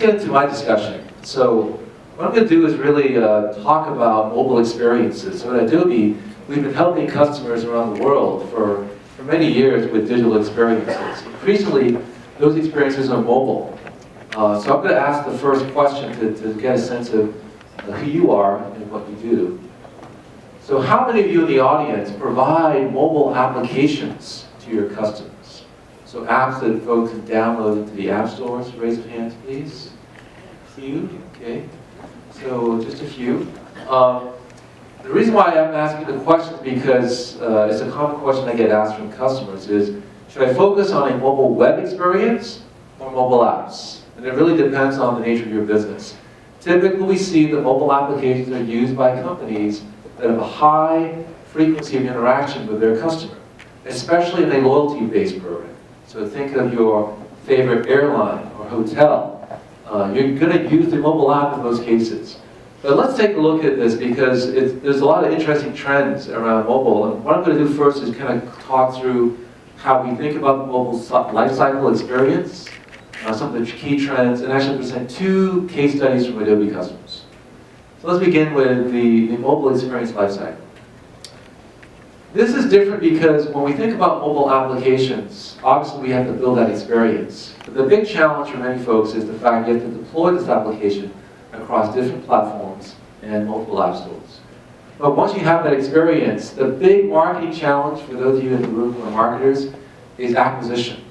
get into my discussion. So what I'm going to do is really talk about mobile experiences. So at Adobe, we've been helping customers around the world for many years with digital experiences. Increasingly, those experiences are mobile. So I'm going to ask the first question to get a sense of who you are and what you do. So how many of you in the audience provide mobile applications to your customers? So apps that folks can download into the app stores, raise your hands please. A few, okay. So just a few. The reason why I'm asking the question is because it's a common question I get asked from customers is, should I focus on a mobile web experience or mobile apps? And it really depends on the nature of your business. Typically we see that mobile applications are used by companies that have a high frequency of interaction with their customer, especially in a loyalty-based program. So think of your favorite airline or hotel. You're going to use the mobile app in most cases. But let's take a look at this because there's a lot of interesting trends around mobile. And what I'm going to do first is kind of talk through how we think about the mobile lifecycle experience, some of the key trends, and actually present two case studies from Adobe customers. So let's begin with the mobile experience lifecycle. This is different because when we think about mobile applications, obviously we have to build that experience. But the big challenge for many folks is the fact you have to deploy this application across different platforms and multiple app stores. But once you have that experience, the big marketing challenge for those of you in the room who are marketers is acquisition.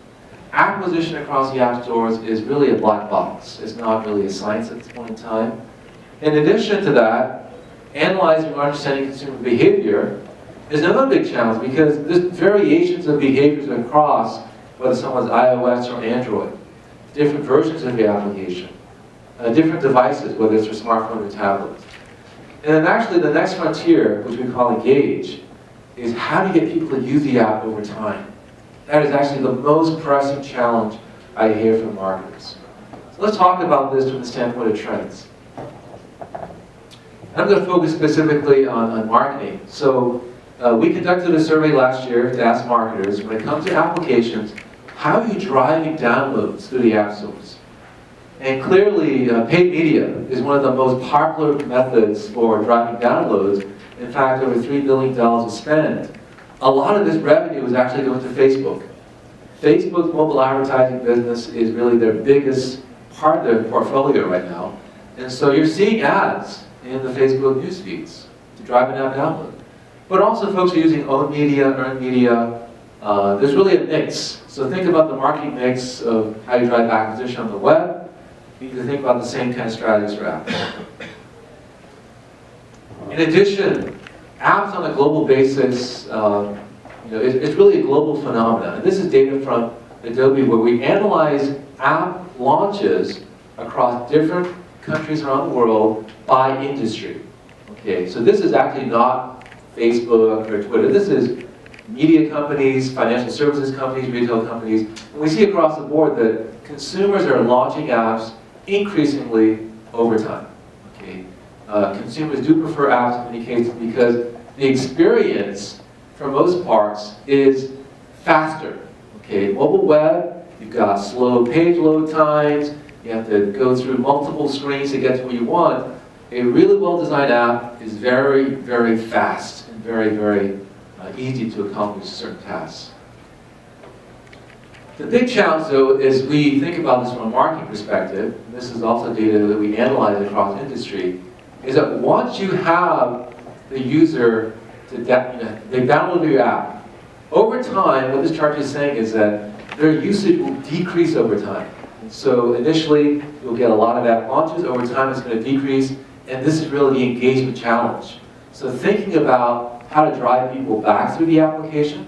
Acquisition across the app stores is really a black box. It's not really a science at this point in time. In addition to that, analyzing or understanding consumer behavior is another big challenge because there's variations of behaviors across whether someone's iOS or Android, different versions of the application, different devices, whether it's your smartphone or tablet. And then actually the next frontier, which we call engage, is how do you get people to use the app over time? That is actually the most pressing challenge I hear from marketers. So let's talk about this from the standpoint of trends. I'm going to focus specifically on marketing. So we conducted a survey last year to ask marketers, when it comes to applications, how are you driving downloads through the app stores? And clearly, paid media is one of the most popular methods for driving downloads. In fact, over $3 billion of spend. A lot of this revenue is actually going to Facebook. Facebook's mobile advertising business is really their biggest part of their portfolio right now. And so you're seeing ads in the Facebook news feeds to drive an app download. But also folks are using owned media, earned media. There's really a mix. So think about the marketing mix of how you drive acquisition on the web. You need to think about the same kind of strategies for apps. In addition, apps on a global basis, it's really a global phenomenon. And this is data from Adobe where we analyze app launches across different countries around the world by industry. Okay, so this is actually not Facebook or Twitter. This is media companies, financial services companies, retail companies. And we see across the board that consumers are launching apps increasingly over time. Okay, consumers do prefer apps in many cases because the experience, for most parts, is faster. Okay, mobile web, you've got slow page load times, you have to go through multiple screens to get to what you want. A really well-designed app is very, very fast and very, very easy to accomplish certain tasks. The big challenge, though, is we think about this from a marketing perspective, and this is also data that we analyze across industry, is that once you have the user they download your app, over time, what this chart is saying is that their usage will decrease over time. And so initially, you'll get a lot of app launches. Over time, it's going to decrease. And this is really the engagement challenge. So thinking about how to drive people back through the application,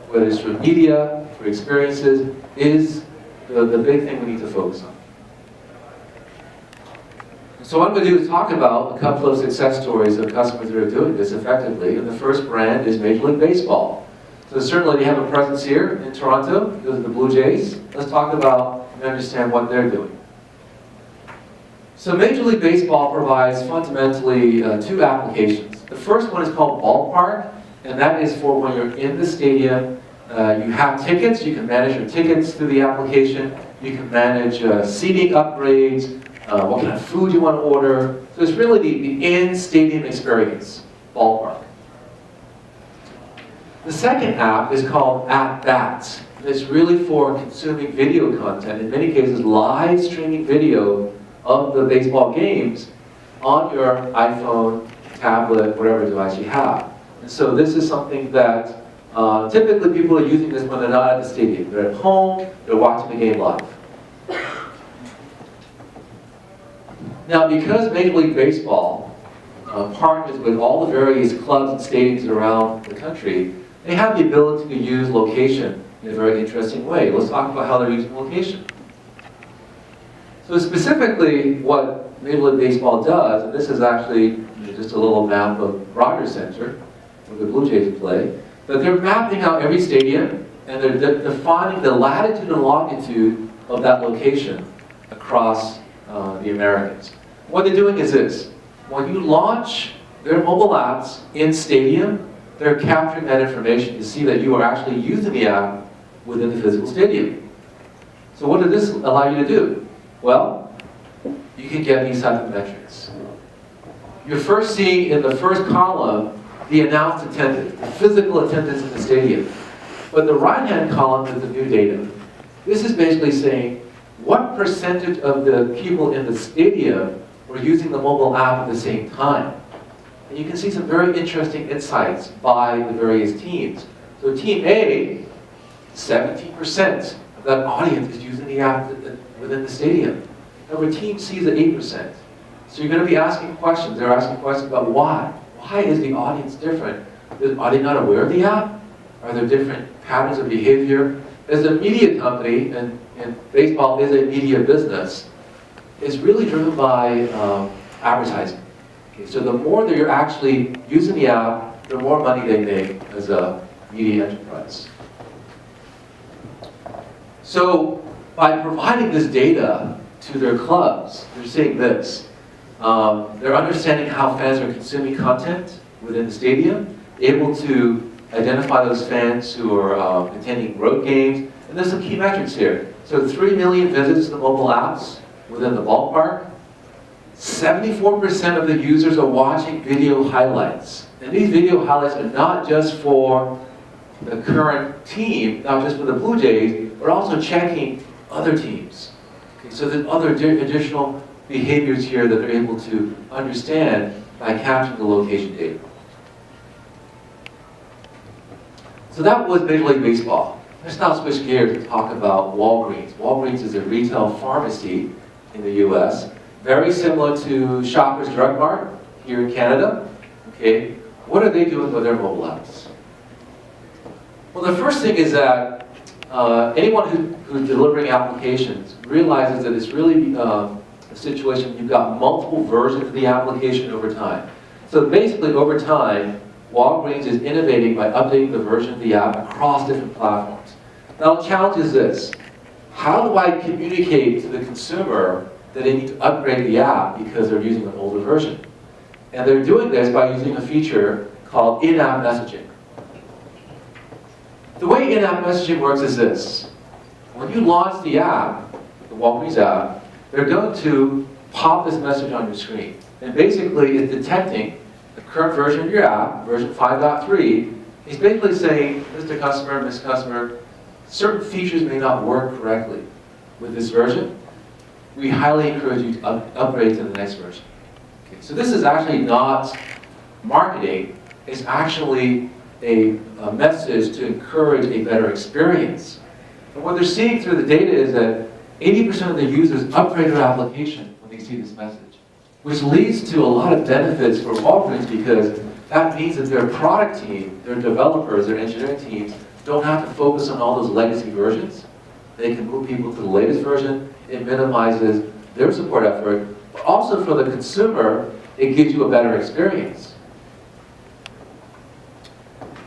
whether it's through media, through experiences, is the big thing we need to focus on. So what I'm going to do is talk about a couple of success stories of customers that are doing this effectively. And the first brand is Major League Baseball. So certainly they have a presence here in Toronto. Those are the Blue Jays. Let's talk about and understand what they're doing. So Major League Baseball provides fundamentally two applications. The first one is called Ballpark, and that is for when you're in the stadium. You have tickets. You can manage your tickets through the application. You can manage seating upgrades, what kind of food you want to order. So it's really the in-stadium experience, ballpark. The second app is called At That. It's really for consuming video content, in many cases live streaming video of the baseball games on your iPhone, tablet, whatever device you have. And so this is something that typically people are using this when they're not at the stadium. They're at home, they're watching the game live. Now, because Major League Baseball partners with all the various clubs and stadiums around the country, they have the ability to use location in a very interesting way. Let's talk about how they're using location. So specifically what Major League Baseball does, and this is actually just a little map of Rogers Center, where the Blue Jays play, but they're mapping out every stadium and they're defining the latitude and longitude of that location across the Americas. What they're doing is this. When you launch their mobile apps in stadium, they're capturing that information to see that you are actually using the app within the physical stadium. So what does this allow you to do? Well, you can get these types of metrics. You're first seeing in the first column the announced attendance, the physical attendance in the stadium. But the right-hand column is the new data. This is basically saying what percentage of the people in the stadium were using the mobile app at the same time. And you can see some very interesting insights by the various teams. So Team A, 17% of that audience is using the app within the stadium. However, Team C is at 8%. So you're going to be asking questions. They're asking questions about why. Why is the audience different? Are they not aware of the app? Are there different patterns of behavior? As a media company, and baseball is a media business, it's really driven by advertising. Okay, so the more that you're actually using the app, the more money they make as a media enterprise. So by providing this data to their clubs, they're seeing this. They're understanding how fans are consuming content within the stadium, able to identify those fans who are attending road games, and there's some key metrics here. So 3 million visits to the mobile apps within the ballpark. 74% of the users are watching video highlights. And these video highlights are not just for the current team, not just for the Blue Jays, but also checking other teams. Okay, so there's other additional behaviors here that they're able to understand by capturing the location data. So that was Major League Baseball. Let's now switch gears to talk about Walgreens. Walgreens is a retail pharmacy in the US, very similar to Shoppers Drug Mart here in Canada. Okay, what are they doing with their mobile apps? Well, the first thing is that anyone who's delivering applications realizes that it's really a situation you've got multiple versions of the application over time. So basically, over time, Walgreens is innovating by updating the version of the app across different platforms. Now, the challenge is this. How do I communicate to the consumer that they need to upgrade the app because they're using an older version? And they're doing this by using a feature called in-app messaging. The way in-app messaging works is this. When you launch the app, the Walgreens app, they're going to pop this message on your screen. And basically, it's detecting the current version of your app, version 5.3. It's basically saying, Mr. Customer, Ms. Customer, certain features may not work correctly with this version. We highly encourage you to upgrade to the next version. Okay, so this is actually not marketing. It's actually a message to encourage a better experience. And what they're seeing through the data is that 80% of the users upgrade their application when they see this message, which leads to a lot of benefits for Walgreens because that means that their product team, their developers, their engineering teams don't have to focus on all those legacy versions. They can move people to the latest version. It minimizes their support effort, but also for the consumer, it gives you a better experience.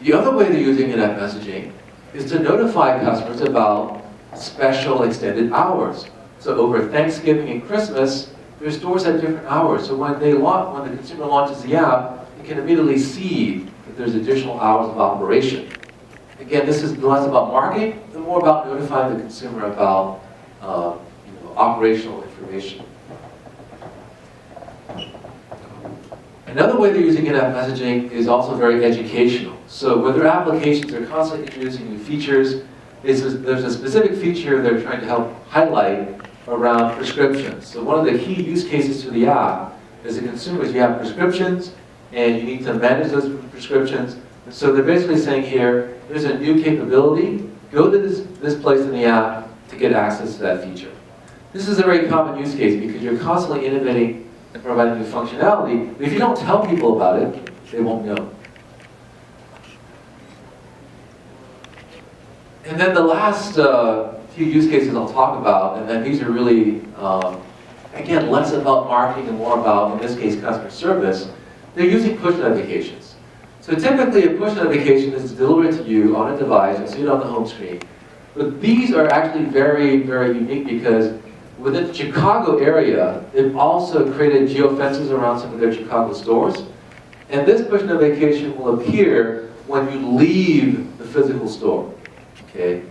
The other way they're using in-app messaging is to notify customers about special extended hours. So over Thanksgiving and Christmas, their stores have different hours. So when the consumer launches the app, it can immediately see that there's additional hours of operation. Again, this is less about marketing and more about notifying the consumer about operational information. Another way they're using in-app messaging is also very educational. So with their applications, they're constantly introducing new features. There's a specific feature they're trying to help highlight around prescriptions. So one of the key use cases to the app as a consumer is you have prescriptions and you need to manage those prescriptions. So they're basically saying here, there's a new capability, go to this place in the app to get access to that feature. This is a very common use case because you're constantly innovating and providing new functionality, but if you don't tell people about it, they won't know. And then the last few use cases I'll talk about, and then these are really, again, less about marketing and more about, in this case, customer service. They're using push notifications. So typically a push notification is delivered to you on a device, you'll see it on the home screen. But these are actually very, very unique because within the Chicago area, they've also created geofences around some of their Chicago stores. And this push notification will appear when you leave the physical store. Okay.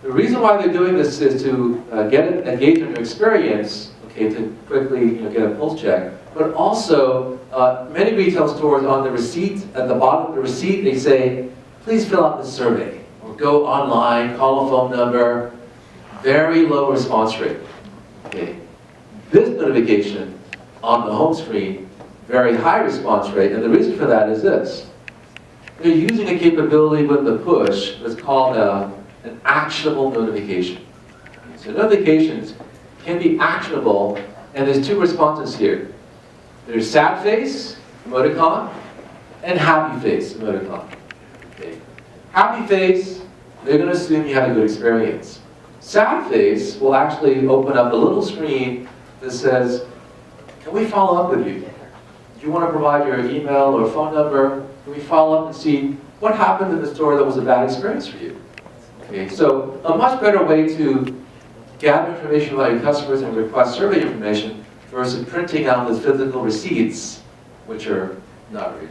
The reason why they're doing this is to engage in your experience, okay, to quickly get a pulse check. But also, many retail stores on the receipt, at the bottom of the receipt, they say, please fill out this survey. Or go online, call a phone number. Very low response rate. Okay. This notification on the home screen, very high response rate. And the reason for that is this. They're using a capability with the push that's called an actionable notification. So notifications can be actionable, and there's two responses here. There's sad face, emoticon, and happy face, emoticon. Okay. Happy face, they're going to assume you had a good experience. Sad face will actually open up a little screen that says, can we follow up with you? Do you want to provide your email or phone number? Can we follow up and see what happened in the store that was a bad experience for you? Okay, so a much better way to gather information about your customers and request survey information versus printing out those physical receipts, which are not real.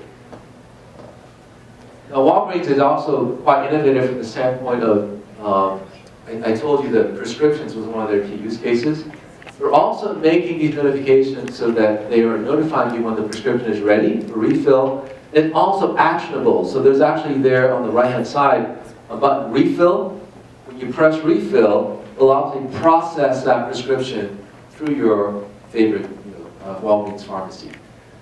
Now, Walgreens is also quite innovative from the standpoint of, I told you that prescriptions was one of their key use cases. They're also making these notifications so that they are notifying you when the prescription is ready for refill, and also actionable. So there's actually there on the right-hand side a button, refill. When you press refill, it will actually process that prescription through your favorite Walgreens pharmacy.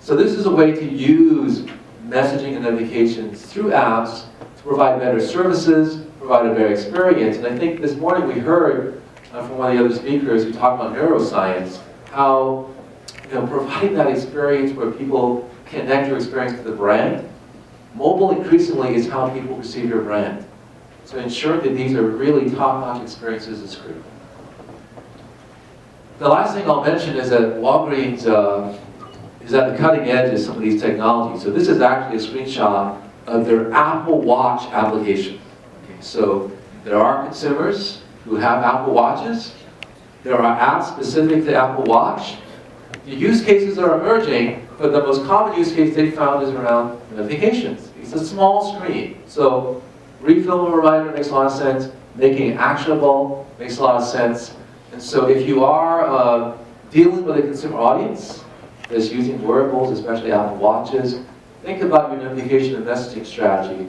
So this is a way to use messaging and notifications through apps to provide better services, provide a better experience. And I think this morning we heard from one of the other speakers who talked about neuroscience, how providing that experience where people connect your experience to the brand. Mobile increasingly is how people perceive your brand. So ensuring that these are really top-notch experiences is critical. The last thing I'll mention is that Walgreens is at the cutting edge of some of these technologies. So this is actually a screenshot of their Apple Watch application. Okay, so there are consumers who have Apple Watches. There are apps specific to Apple Watch. The use cases are emerging, but the most common use case they found is around notifications. It's a small screen. So refill reminder makes a lot of sense. Making it actionable makes a lot of sense. And so if you are dealing with a consumer audience that's using wearables, especially Apple Watches, think about your notification and messaging strategy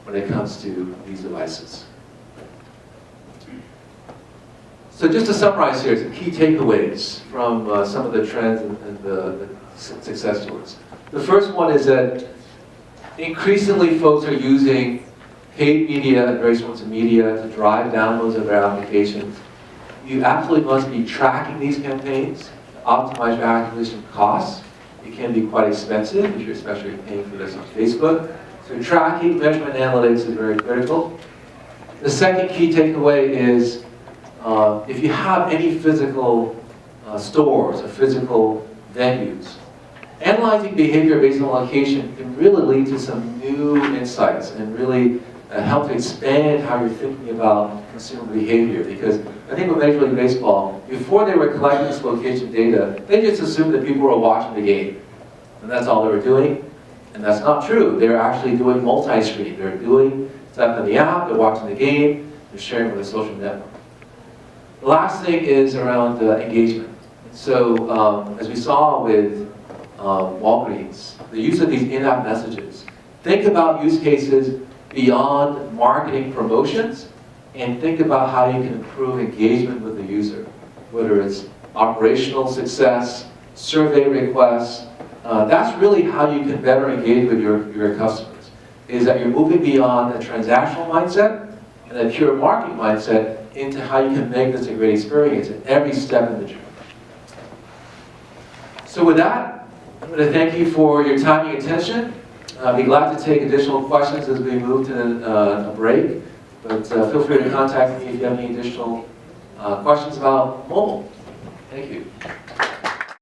when it comes to these devices. So just to summarize here, some key takeaways from some of the trends and the success stories. The first one is that increasingly folks are using paid media and various forms of media to drive downloads of their applications. You absolutely must be tracking these campaigns to optimize your acquisition costs. It can be quite expensive if you're especially paying for this on Facebook. So tracking, measurement, and analytics is very critical. The second key takeaway is if you have any physical stores or physical venues, analyzing behavior based on location can really lead to some new insights and really help to expand how you're thinking about consumer behavior. Because I think with Major League Baseball, before they were collecting this location data, they just assumed that people were watching the game. And that's all they were doing. And that's not true. They're actually doing multi-screen. They're doing stuff in the app, they're watching the game, they're sharing with a social network. The last thing is around engagement. So as we saw with Walgreens, the use of these in-app messages. Think about use cases beyond marketing promotions, and think about how you can improve engagement with the user, whether it's operational success, survey requests. That's really how you can better engage with your customers, is that you're moving beyond a transactional mindset and a pure marketing mindset into how you can make this a great experience at every step in the journey. So with that, I'm going to thank you for your time and attention. I'll be glad to take additional questions as we move to a break. But feel free to contact me if you have any additional questions about mobile. Thank you.